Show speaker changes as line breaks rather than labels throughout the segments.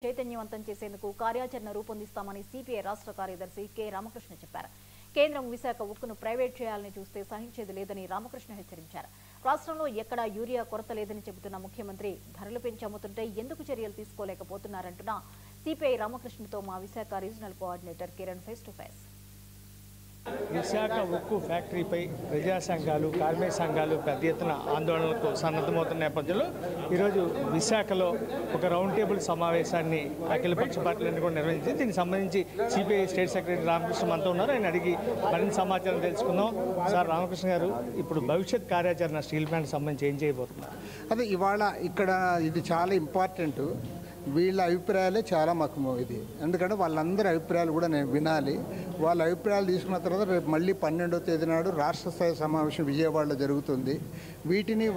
చైతన్యవంతం చేసేందుకు కార్యాచరణ రూపొందిస్తామని సిపిఐ రాష్ట్ర కార్యదర్శి కె రామకృష్ణ చెప్పారు. కేంద్రం విశాఖ ఉక్కును ప్రైవేట్ చేయాలని చూస్తే సహించేది లేదని రామకృష్ణ హెచ్చరించారు. రాష్ట్రంలో ఎక్కడా యూరియా కొరత లేదని చెబుతున్న ముఖ్యమంత్రి ధరలు పెంచి అమ్ముతుంటే ఎందుకు చర్యలు తీసుకోలేకపోతున్నారంటున్న సిపిఐ రామకృష్ణతో మా Visakha regional coordinator Kiran face to face.
Visakha ఉక్కు ఫ్యాక్టరీపై ప్రజా సంఘాలు కార్మిక సంఘాలు పెద్ద ఎత్తున ఆందోళనలకు సన్నద్ధమవుతున్న నేపథ్యంలో ఈరోజు విశాఖలో ఒక రౌండ్ టేబుల్ సమావేశాన్ని అఖిలపక్ష పార్టీలన్నీ కూడా నిర్వహించి దీనికి సంబంధించి సిపిఐ స్టేట్ సెక్రటరీ రామకృష్ణ మనతో ఉన్నారు. ఆయన అడిగి మరింత సమాచారం తెలుసుకుందాం. సార్ రామకృష్ణ గారు, ఇప్పుడు భవిష్యత్ కార్యాచరణ స్టీల్ ప్లాంట్ సంబంధించి ఏం చేయబోతున్నారు?
అదే ఇవాళ ఇక్కడ ఇది చాలా ఇంపార్టెంట్. వీళ్ళ అభిప్రాయాలే చాలా మాకు ఇది, ఎందుకంటే వాళ్ళందరి అభిప్రాయాలు కూడా నేను వినాలి. వాళ్ళ అభిప్రాయాలు తీసుకున్న తర్వాత రేపు మళ్ళీ 12వ తేదీ నాడు రాష్ట్ర స్థాయి సమావేశం విజయవాడలో జరుగుతుంది.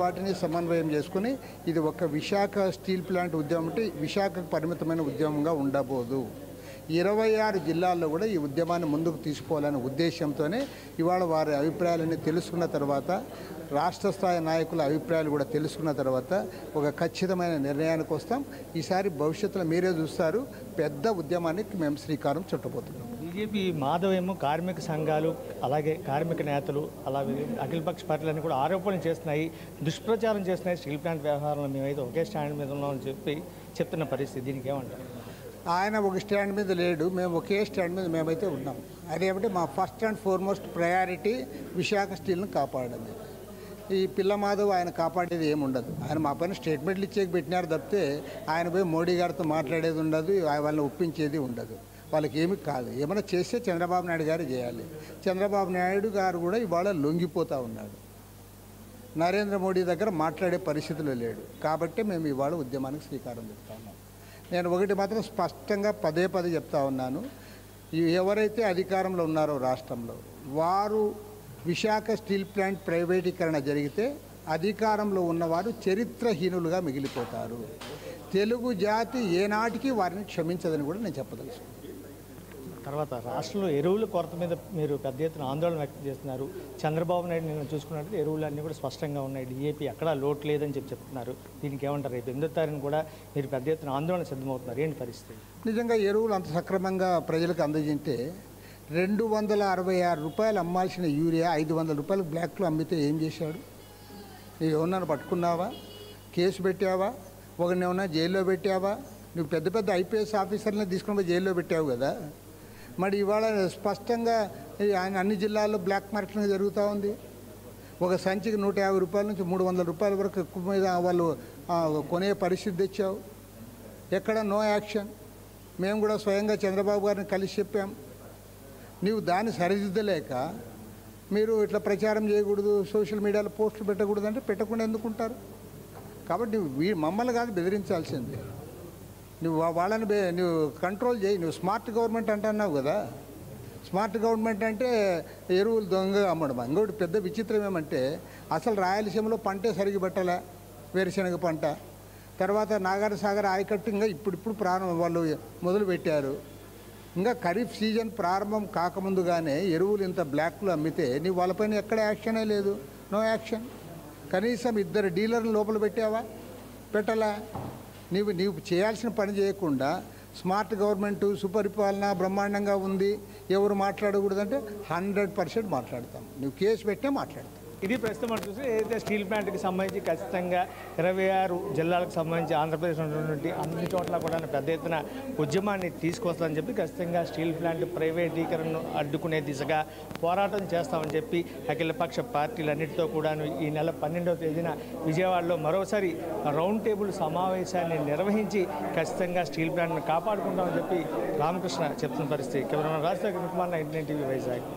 వాటిని సమన్వయం చేసుకుని ఇది ఒక విశాఖ స్టీల్ ప్లాంట్ ఉద్యమం అంటే విశాఖకు పరిమితమైన ఉద్యమంగా ఉండబోదు. 26 జిల్లాల్లో కూడా ఈ ఉద్యమాన్ని ముందుకు తీసుకోవాలనే ఉద్దేశంతోనే ఇవాళ వారి అభిప్రాయాలన్నీ తెలుసుకున్న తర్వాత, రాష్ట్ర స్థాయి నాయకుల అభిప్రాయాలు కూడా తెలుసుకున్న తర్వాత ఒక ఖచ్చితమైన నిర్ణయానికి వస్తాం. ఈసారి భవిష్యత్తులో మీరే చూస్తారు, పెద్ద ఉద్యమానికి మేము శ్రీకారం చుట్టబోతున్నాం.
బీజేపీ మాధవేమో కార్మిక సంఘాలు అలాగే కార్మిక నేతలు అలాగే అఖిలపక్ష పార్టీలన్నీ కూడా ఆరోపణలు చేస్తున్నాయి, దుష్ప్రచారం చేస్తున్నాయి. స్టీల్ ప్లాంట్ వ్యవహారంలో మేమైతే ఒకే స్టాండ్ మీద ఉన్నామని చెప్తున్న పరిస్థితి, దీనికి ఏమంటారు?
ఆయన ఒక స్టాండ్ మీద లేడు, మేము ఒకే స్టాండ్ మీద మేమైతే ఉన్నాం. అదేమంటే మా first and foremost priority Visakha స్టీల్ని కాపాడింది. ఈ పిల్ల మాధవ్ ఆయన కాపాడేది ఏముండదు. ఆయన మా పైన స్టేట్మెంట్లు ఇచ్చేకి పెట్టినారు తప్పితే ఆయన పోయి మోడీ గారితో మాట్లాడేది ఉండదు, వాళ్ళని ఒప్పించేది ఉండదు. వాళ్ళకి ఏమి కాదు. ఏమైనా చేస్తే చంద్రబాబు నాయుడు గారు చేయాలి. చంద్రబాబు నాయుడు గారు కూడా ఇవాళ లొంగిపోతూ ఉన్నాడు. నరేంద్ర మోడీ దగ్గర మాట్లాడే పరిస్థితులు లేడు. కాబట్టి మేము ఇవాళ ఉద్యమానికి శ్రీకారం చుడతా ఉన్నాం. నేను ఒకటి మాత్రం స్పష్టంగా పదే చెప్తా ఉన్నాను, ఎవరైతే అధికారంలో ఉన్నారో రాష్ట్రంలో వారు విశాఖ స్టీల్ ప్లాంట్ ప్రైవేటీకరణ జరిగితే అధికారంలో ఉన్నవారు చరిత్రహీనులుగా మిగిలిపోతారు. తెలుగు జాతి ఏనాటికి వారిని క్షమించదని కూడా నేను చెప్పదలుచుకున్నాను.
తర్వాత రాష్ట్రంలో ఎరువుల కొరత మీద మీరు పెద్ద ఎత్తున ఆందోళన వ్యక్తం చేస్తున్నారు. చంద్రబాబు నాయుడు నేను చూసుకున్నట్టు ఎరువులన్నీ కూడా స్పష్టంగా ఉన్నాయి, డిఏపి ఎక్కడా లోటు లేదని చెప్తున్నారు. దీనికి ఏమంటారు? రేపు 8వ తారీఖున కూడా మీరు పెద్ద ఎత్తున ఆందోళన సిద్ధమవుతున్నారు. ఏంటి పరిస్థితి?
నిజంగా ఎరువులు అంత సక్రమంగా ప్రజలకు అందజేస్తే 266 రూపాయలు అమ్మాల్సిన యూరియా 500 రూపాయలు బ్లాక్లో అమ్మితే ఏం చేశాడు? నువ్వు ఏమన్నా పట్టుకున్నావా? కేసు పెట్టావా? ఒకరినేమన్నా జైల్లో పెట్టావా? నువ్వు పెద్ద ఐపీఎస్ ఆఫీసర్ని తీసుకుని పోయి జైల్లో పెట్టావు కదా. మరి ఇవాళ స్పష్టంగా ఆయన అన్ని జిల్లాల్లో బ్లాక్ మార్కెటింగ్ జరుగుతూ ఉంది. ఒక సంచికి 150 రూపాయల నుంచి 300 రూపాయల వరకు ఎక్కువ మీద వాళ్ళు కొనే పరిస్థితి తెచ్చావు. ఎక్కడ నో యాక్షన్. మేము కూడా స్వయంగా చంద్రబాబు గారిని కలిసి చెప్పాం. నీవు దాన్ని సరిదిద్దలేక మీరు ఇట్లా ప్రచారం చేయకూడదు, సోషల్ మీడియాలో పోస్టులు పెట్టకూడదు అంటే పెట్టకుండా ఎందుకుంటారు? కాబట్టి నువ్వు మమ్మల్ని కాదు బెదిరించాల్సింది, నువ్వు వాళ్ళని నువ్వు కంట్రోల్ చేయి. నువ్వు స్మార్ట్ గవర్నమెంట్ అంటున్నావు కదా. స్మార్ట్ గవర్నమెంట్ అంటే ఎరువులు దొంగగా అమ్మడం. ఇంకోటి పెద్ద విచిత్రం ఏమంటే అసలు రాయలసీమలో పంటే సరిగ్గా పెట్టలే, వేరుశనగ పంట. తర్వాత నాగార్ సాగర్ ఆయకట్టు ఇంకా ఇప్పుడు ప్రారంభం వాళ్ళు మొదలు పెట్టారు. ఇంకా ఖరీఫ్ సీజన్ ప్రారంభం కాకముందుగానే ఎరువులు ఇంత బ్లాక్లో అమ్మితే నీవు వాళ్ళపైన ఎక్కడ యాక్షనే లేదు, నో యాక్షన్. కనీసం 2 డీలర్లు లోపల పెట్టావా? పెట్టలా. నీవు చేయాల్సిన పని చేయకుండా స్మార్ట్ గవర్నమెంటు సుపరిపాలన బ్రహ్మాండంగా ఉంది, ఎవరు మాట్లాడకూడదంటే 100% మాట్లాడతాం. నువ్వు కేసు పెట్టే మాట్లాడతాం.
ఇది ప్రస్తుతం మనం చూస్తే ఏదైతే స్టీల్ ప్లాంట్కి సంబంధించి ఖచ్చితంగా 26 జిల్లాలకు సంబంధించి ఆంధ్రప్రదేశ్ ఉన్నటువంటి అన్ని చోట్ల కూడా పెద్ద ఎత్తున ఉద్యమాన్ని తీసుకొస్తామని చెప్పి ఖచ్చితంగా స్టీల్ ప్లాంట్ ప్రైవేటీకరణను అడ్డుకునే దిశగా పోరాటం చేస్తామని చెప్పి అఖిలపక్ష పార్టీలన్నింటితో కూడా ఈ నెల 12వ తేదీన విజయవాడలో మరోసారి రౌండ్ టేబుల్ సమావేశాన్ని నిర్వహించి ఖచ్చితంగా స్టీల్ ప్లాంట్ను కాపాడుకుంటామని చెప్పి రామకృష్ణ చెప్తున్న పరిస్థితి. Cameraman Rajasekhar Kumar, 99 TV, Vizag.